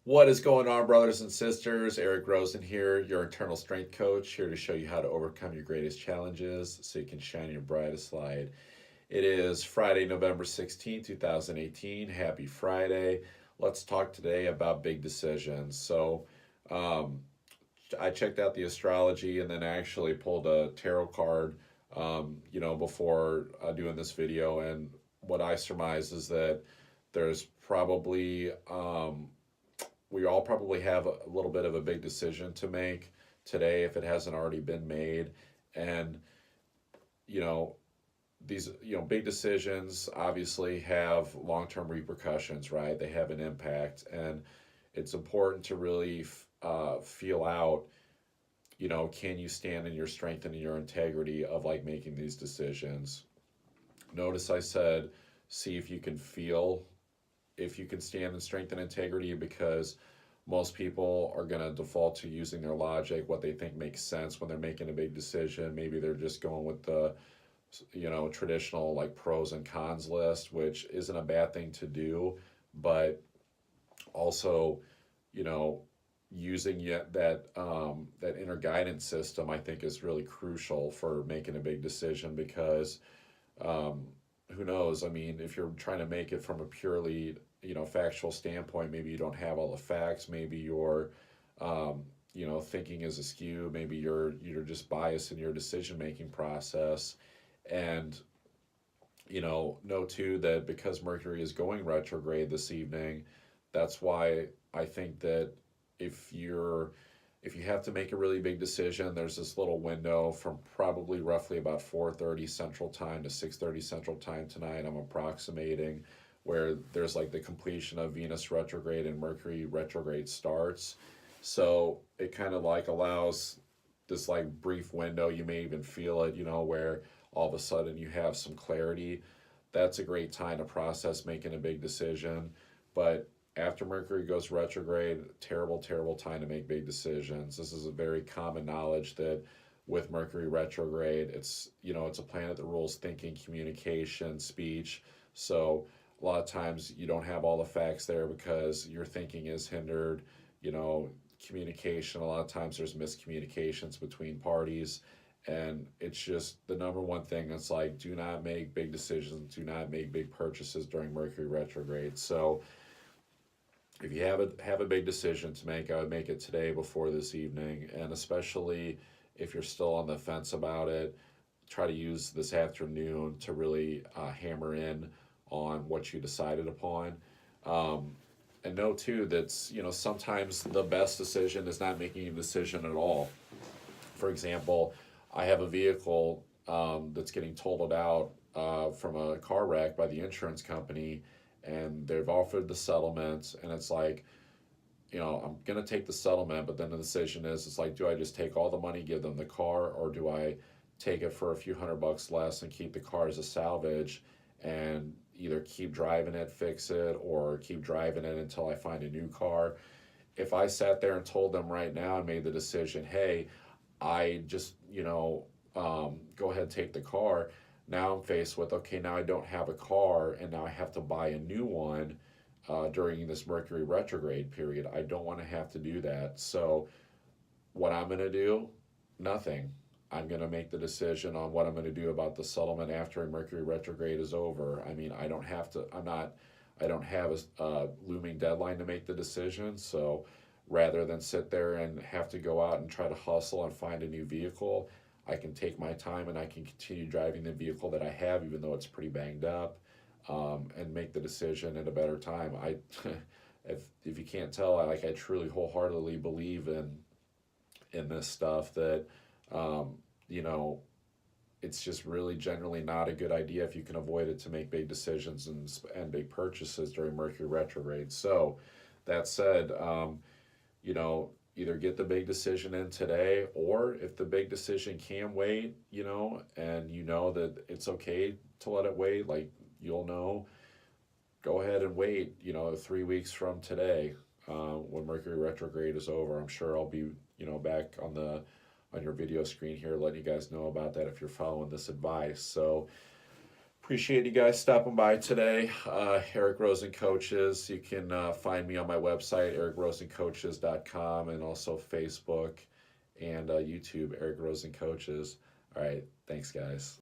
What is going on, brothers and sisters? Eric Rosen here, your internal strength coach, here to show you how to overcome your greatest challenges so you can shine your brightest light. It is Friday, November 16th, 2018. Happy Friday. Let's talk today about big decisions. Um, I checked out the astrology and then actually pulled a tarot card, before doing this video. And what I surmise is that there's probably we all probably have a little bit of a big decision to make today if it hasn't already been made. And, you know, these, big decisions obviously have long term repercussions, right? They have an impact. And it's important to really feel out, can you stand in your strength and in your integrity of like making these decisions? Notice I said, see if you can feel if you can stand in strength and integrity, because most people are going to default to using their logic, what they think makes sense when they're making a big decision. Maybe they're just going with the traditional like pros and cons list, which isn't a bad thing to do, but also, you know using yet that inner guidance system, I think, is really crucial for making a big decision. Because um, who knows? I mean, if you're trying to make it from a purely factual standpoint, maybe you don't have all the facts. Maybe your thinking is askew. Maybe you're just biased in your decision making process. And know too that because Mercury is going retrograde this evening, that's why I think that if you're if you have to make a really big decision, there's this little window from probably roughly about 4:30 Central Time to 6:30 Central Time tonight. I'm approximating, where there's like the completion of Venus retrograde and Mercury retrograde starts. So it kind of like allows this like brief window. You may even feel it, where all of a sudden you have some clarity. That's a great time to process making a big decision. But after Mercury goes retrograde, terrible, terrible time to make big decisions. This is a very common knowledge that with Mercury retrograde, it's a planet that rules thinking, communication, speech. So a lot of times you don't have all the facts there because your thinking is hindered. You know, communication. A lot of times there's miscommunications between parties, and it's just the number one thing. It's like, do not make big decisions, do not make big purchases during Mercury retrograde. So if you have a big decision to make, I would make it today before this evening. And especially if you're still on the fence about it, try to use this afternoon to really hammer in on what you decided upon. Um, and know too that sometimes the best decision is not making a decision at all. For example, I have a vehicle that's getting totaled out from a car wreck by the insurance company, and they've offered the settlement, and it's like, I'm gonna take the settlement, but then the decision is, it's like, do I just take all the money, give them the car, or do I take it for a few $100 less and keep the car as a salvage, and either keep driving it, fix it, or keep driving it until I find a new car? If I sat there and told them right now and made the decision, hey, I just, go ahead and take the car. Now I'm faced with, okay, now I don't have a car and now I have to buy a new one during this Mercury retrograde period. I don't want to have to do that. So what I'm going to do, nothing. I'm going to make the decision on what I'm going to do about the settlement after Mercury retrograde is over. I mean, I don't have a looming deadline to make the decision. So rather than sit there and have to go out and try to hustle and find a new vehicle, I can take my time and I can continue driving the vehicle that I have, even though it's pretty banged up, and make the decision at a better time. If you can't tell, I truly wholeheartedly believe in this stuff that, um, you know, it's just really generally not a good idea if you can avoid it to make big decisions and big purchases during Mercury retrograde. So that said, either get the big decision in today, or if the big decision can wait, and that it's okay to let it wait, like, go ahead and wait, 3 weeks from today, when Mercury retrograde is over. I'm sure I'll be, back on your video screen here letting you guys know about that if you're following this advice. So Appreciate you guys stopping by today. Eric Rosen Coaches. You can find me on my website, ericrosencoaches.com, and also Facebook and YouTube, Eric Rosen Coaches. All right. Thanks, guys.